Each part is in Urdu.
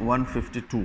152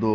2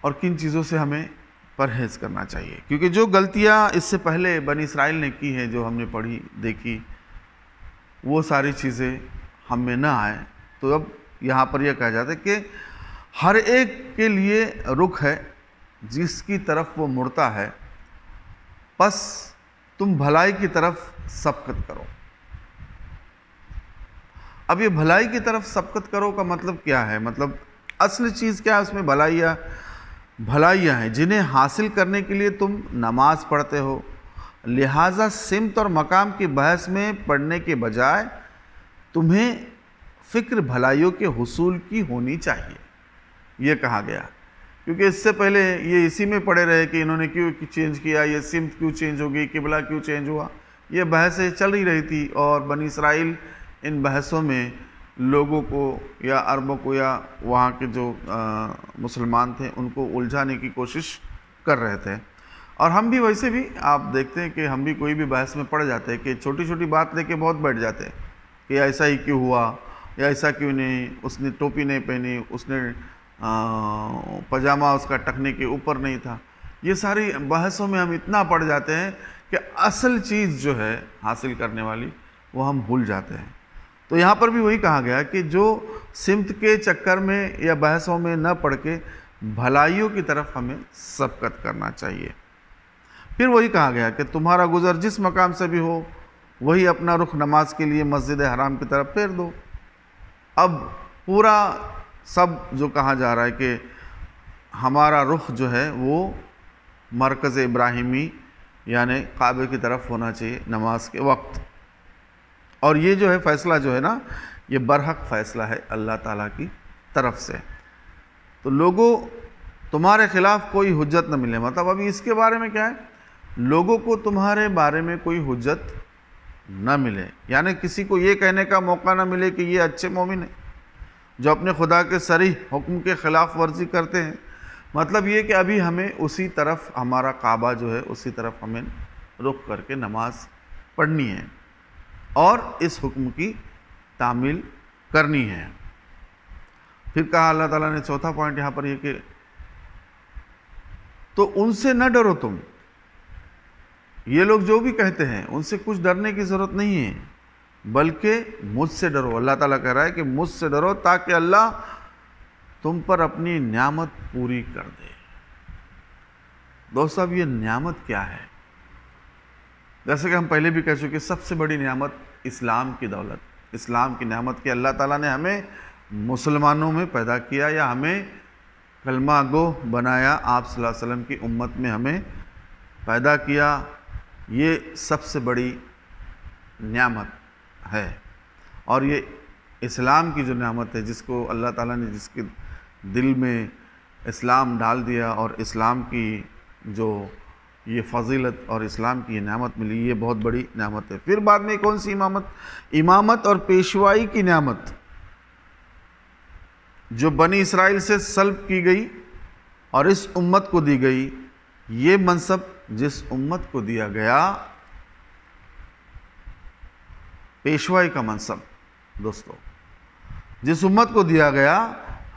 اور کن چیزوں سے ہمیں پرہیز کرنا چاہیے، کیونکہ جو غلطیاں اس سے پہلے بنی اسرائیل نے کی ہیں، جو ہم نے پڑھی دیکھی، وہ ساری چیزیں ہم میں نہ آئیں۔ تو اب یہاں پر یہ کہا جاتا ہے کہ ہر ایک کے لیے رخ ہے جس کی طرف وہ مڑتا ہے، پس تم بھلائی کی طرف سبقت کرو۔ اب یہ بھلائی کی طرف سبقت کرو کا مطلب کیا ہے؟ مطلب اصل چیز کیا ہے اس میں؟ بھلائیاں ہیں جنہیں حاصل کرنے کے لیے تم نماز پڑھتے ہو، لہٰذا سمت اور مقام کی بحث میں پڑھنے کے بجائے تمہیں فکر بھلائیوں کے حصول کی ہونی چاہیے، یہ کہا گیا۔ کیونکہ اس سے پہلے یہ اسی میں پڑے رہے کہ انہوں نے کیوں چینج کیا، یہ سمت کیوں چینج ہو گئی، قبلہ کیوں چینج ہوا، یہ بحثیں چل ہی رہی تھی، اور بنی اسرائیل ان بحثوں میں لوگوں کو یا عربوں کو یا وہاں کے جو مسلمان تھے ان کو الجھانے کی کوشش کر رہے تھے۔ اور ہم بھی ویسے بھی آپ دیکھتے ہیں کہ ہم بھی کوئی بھی بحث میں پڑ جاتے ہیں کہ چھوٹی چھوٹی بات لے کے بہت بیٹھ جاتے ہیں کہ ایسا ہی کیوں ہوا، یا ایسا کیوں نہیں، اس نے ٹوپی نہیں پہنی، اس نے پاجامہ اس کا ٹخنے کے اوپر نہیں تھا۔ یہ ساری بحثوں میں ہم اتنا پڑ جاتے ہیں کہ اصل چیز جو ہے حاصل کرنے والی وہ ہم بھول جاتے ہیں۔ تو یہاں پر بھی وہی کہا گیا کہ جو سمت کے چکر میں یا بحثوں میں نہ پڑھ کے بھلائیوں کی طرف ہمیں سبقت کرنا چاہیے۔ پھر وہی کہا گیا کہ تمہارا گزر جس مقام سے بھی ہو وہی اپنا رخ نماز کے لیے مسجد حرام کی طرف پھیر دو۔ اب پورا سب جو کہا جا رہا ہے کہ ہمارا رخ جو ہے وہ مرکز ابراہیمی یعنی کعبے کی طرف ہونا چاہیے نماز کے وقت، اور یہ جو ہے فیصلہ جو ہے نا، یہ برحق فیصلہ ہے اللہ تعالیٰ کی طرف سے۔ تو لوگوں تمہارے خلاف کوئی حجت نہ ملے، مطلب ابھی اس کے بارے میں کیا ہے، لوگوں کو تمہارے بارے میں کوئی حجت نہ ملے، یعنی کسی کو یہ کہنے کا موقع نہ ملے کہ یہ اچھے مومن ہیں جو اپنے خدا کے صریح حکم کے خلاف ورزی کرتے ہیں۔ مطلب یہ کہ ابھی ہمیں اسی طرف، ہمارا کعبہ جو ہے اسی طرف ہمیں رخ کر کے نماز پڑھنی ہے اور اس حکم کی تعمیل کرنی ہے۔ پھر کہا اللہ تعالیٰ نے چوتھا پوائنٹ یہاں پر یہ کہ تو ان سے نہ ڈرو تم، یہ لوگ جو بھی کہتے ہیں ان سے کچھ ڈرنے کی ضرورت نہیں ہے، بلکہ مجھ سے ڈرو۔ اللہ تعالیٰ کہہ رہا ہے کہ مجھ سے ڈرو تاکہ اللہ تم پر اپنی نعمت پوری کر دے۔ دوستو اب یہ نعمت کیا ہے؟ جیسے کہ ہم پہلے بھی کہہ چکے، سب سے بڑی نعمت اسلام کی دولت، اسلام کی نعمت کہ اللہ تعالیٰ نے ہمیں مسلمانوں میں پیدا کیا یا ہمیں کلمہ گو بنایا، آپ صلی اللہ علیہ وسلم کی امت میں ہمیں پیدا کیا، یہ سب سے بڑی نعمت ہے۔ اور یہ اسلام کی جو نعمت ہے، جس کو اللہ تعالیٰ نے جس کے دل میں اسلام ڈال دیا اور اسلام کی جو یہ فضیلت اور اسلام کی یہ نعمت ملی، یہ بہت بڑی نعمت ہے۔ پھر بعد میں کون سی امامت اور پیشوائی کی نعمت جو بنی اسرائیل سے سلب کی گئی اور اس امت کو دی گئی۔ یہ منصب جس امت کو دیا گیا، پیشوائی کا منصب، دوستو جس امت کو دیا گیا،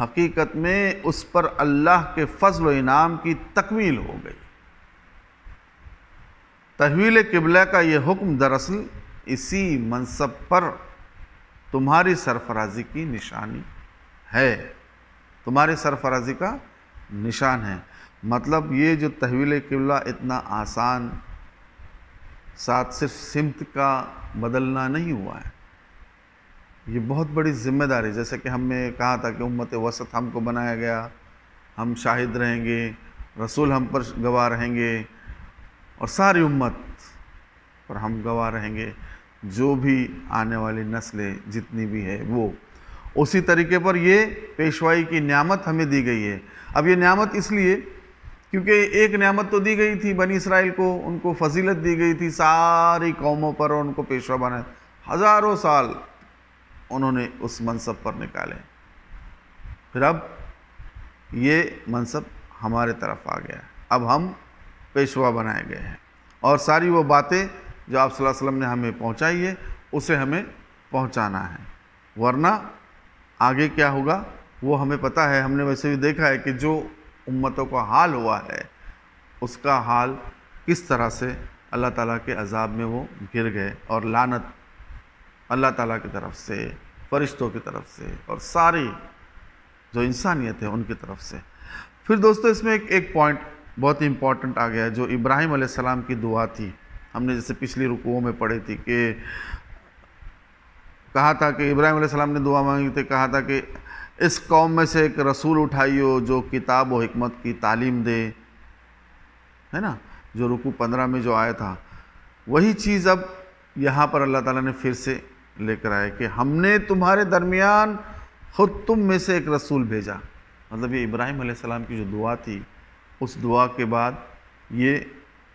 حقیقت میں اس پر اللہ کے فضل و انعام کی تکمیل ہو گئی۔ تحویل قبلہ کا یہ حکم دراصل اسی منصب پر تمہاری سرفرازی کی نشانی ہے، تمہاری سرفرازی کا نشان ہے۔ مطلب یہ جو تحویل قبلہ اتنا آسان ساتھ صرف سمت کا بدلنا نہیں ہوا ہے، یہ بہت بڑی ذمہ داری، جیسے کہ ہم نے کہا تھا کہ امت وسط ہم کو بنایا گیا، ہم شاہد رہیں گے، رسول ہم پر گواہ رہیں گے، اور ساری امت پر ہم گواہ رہیں گے، جو بھی آنے والی نسلیں جتنی بھی ہے وہ۔ اسی طریقے پر یہ پیشوائی کی نعمت ہمیں دی گئی ہے۔ اب یہ نعمت اس لیے کیونکہ ایک نعمت تو دی گئی تھی بنی اسرائیل کو، ان کو فضیلت دی گئی تھی ساری قوموں پر، اور ان کو پیشوا بنایا، ہزاروں سال انہوں نے اس منصب پر نکالے۔ پھر اب یہ منصب ہمارے طرف آ گیا، اب ہم پیشوا بنائے گئے ہیں، اور ساری وہ باتیں جو آپ صلی اللہ علیہ وسلم نے ہمیں پہنچائی ہے اسے ہمیں پہنچانا ہے، ورنہ آگے کیا ہوگا وہ ہمیں پتہ ہے۔ ہم نے ویسے بھی دیکھا ہے کہ جو امتوں کا حال ہوا ہے اس کا حال کس طرح سے اللہ تعالیٰ کے عذاب میں وہ گر گئے، اور لعنت اللہ تعالیٰ کی طرف سے، فرشتوں کی طرف سے، اور ساری جو انسانیت ہے ان کی طرف سے۔ پھر دوستو اس میں ایک پوائنٹ بہت ہی امپورٹنٹ آ گیا ہے، جو ابراہیم علیہ السلام کی دعا تھی، ہم نے جیسے پچھلی رکوعوں میں پڑھی تھی کہ کہا تھا کہ ابراہیم علیہ السلام نے دعا مانگی تھی، کہا تھا کہ اس قوم میں سے ایک رسول اٹھائیو جو کتاب و حکمت کی تعلیم دے، ہے نا، جو رکوع 15 میں جو آیا تھا، وہی چیز اب یہاں پر اللہ تعالیٰ نے پھر سے لے کر آئے کہ ہم نے تمہارے درمیان خود تم میں سے ایک رسول بھیجا۔ مطلب یہ ابراہیم علیہ السلام کی جو دعا تھی، اس دعا کے بعد یہ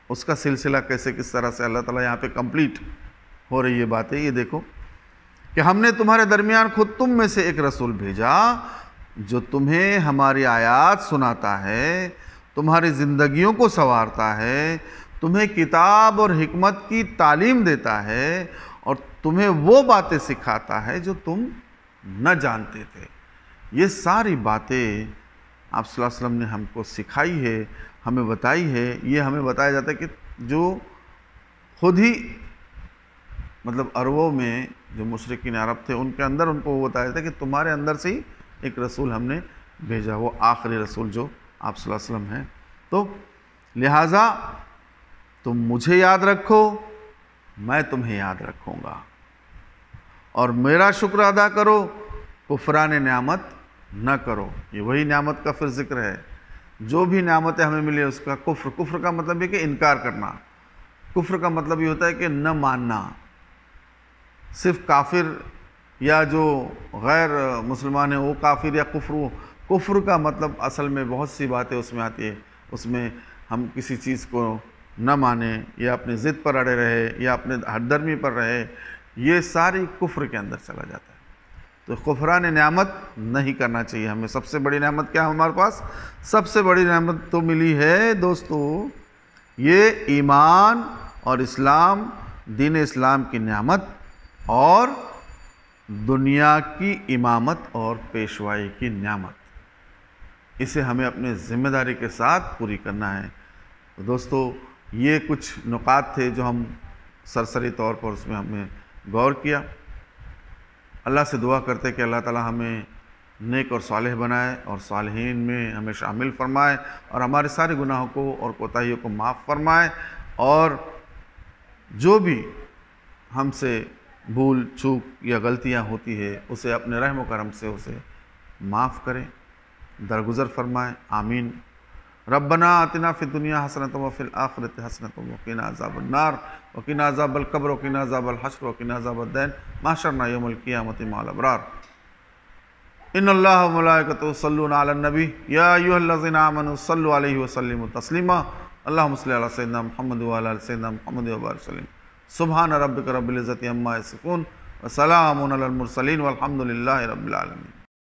اس کا سلسلہ کیسے کس طرح سے اللہ تعالیٰ یہاں پہ کمپلیٹ ہو رہی ہے باتیں، یہ دیکھو کہ ہم نے تمہارے درمیان خود تم میں سے ایک رسول بھیجا جو تمہیں ہماری آیات سناتا ہے، تمہاری زندگیوں کو سنوارتا ہے، تمہیں کتاب اور حکمت کی تعلیم دیتا ہے، اور تمہیں وہ باتیں سکھاتا ہے جو تم نہ جانتے تھے۔ یہ ساری باتیں آپ صلی اللہ علیہ وسلم نے ہم کو سکھائی ہے، ہمیں بتائی ہے۔ یہ ہمیں بتایا جاتا ہے کہ جو خود ہی مطلب عربوں میں جو مشرکین عرب تھے ان کے اندر ان کو وہ بتایا جاتا ہے کہ تمہارے اندر سے ہی ایک رسول ہم نے بھیجا، وہ آخری رسول جو آپ صلی اللہ علیہ وسلم ہیں۔ تو لہٰذا تم مجھے یاد رکھو، میں تمہیں یاد رکھوں گا، اور میرا شکر ادا کرو، کفران نعمت نہ کرو۔ یہ وہی نعمت کا پھر ذکر ہے، جو بھی نعمتیں ہمیں ملی اس کا کفر کا مطلب ہے کہ انکار کرنا۔ کفر کا مطلب یہ ہوتا ہے کہ نہ ماننا۔ صرف کافر یا جو غیر مسلمان ہیں وہ کافر یا کفر کا مطلب اصل میں بہت سی باتیں اس میں آتی ہے۔ اس میں ہم کسی چیز کو نہ مانیں، یا اپنی ضد پر اڑے رہے، یا اپنے حد درمی پر رہے، یہ ساری کفر کے اندر چلا جاتا ہے۔ تو کفران نعمت نہیں کرنا چاہیے ہمیں۔ سب سے بڑی نعمت کیا ہے ہمارے پاس؟ سب سے بڑی نعمت تو ملی ہے دوستو، یہ ایمان اور اسلام، دین اسلام کی نعمت، اور دنیا کی امامت اور پیشوائی کی نعمت۔ اسے ہمیں اپنے ذمہ داری کے ساتھ پوری کرنا ہے۔ تو دوستو یہ کچھ نکات تھے جو ہم سرسری طور پر اس میں ہم نے غور کیا۔ اللہ سے دعا کرتے کہ اللہ تعالی ہمیں نیک اور صالح بنائے، اور صالحین میں ہمیں شامل فرمائے، اور ہمارے سارے گناہوں کو اور کوتاہیوں کو معاف فرمائے، اور جو بھی ہم سے بھول چوک یا غلطیاں ہوتی ہے اسے اپنے رحم و کرم سے اسے معاف کریں، درگزر فرمائے۔ آمین۔ ربنا آتنا فی الدنیا حسنۃ وفی الآخرۃ حسنۃ وقنا عذاب النار وقنا عذاب القبر وقنا عذاب الحشر وقنا عذاب الدین محشرنا یوم القیامۃ مع الابرار۔ ان اللہ وملائکتہ یصلون علی النبی یا ایھا الذین آمنوا صلوا علیہ وسلموا تسلیما۔ اللہم صل علی سیدنا محمد وعلی آل سیدنا محمد وبارک وسلم۔ سبحان ربک رب العزۃ عما یصفون وسلام علی المرسلین والحمد للہ رب العالمین۔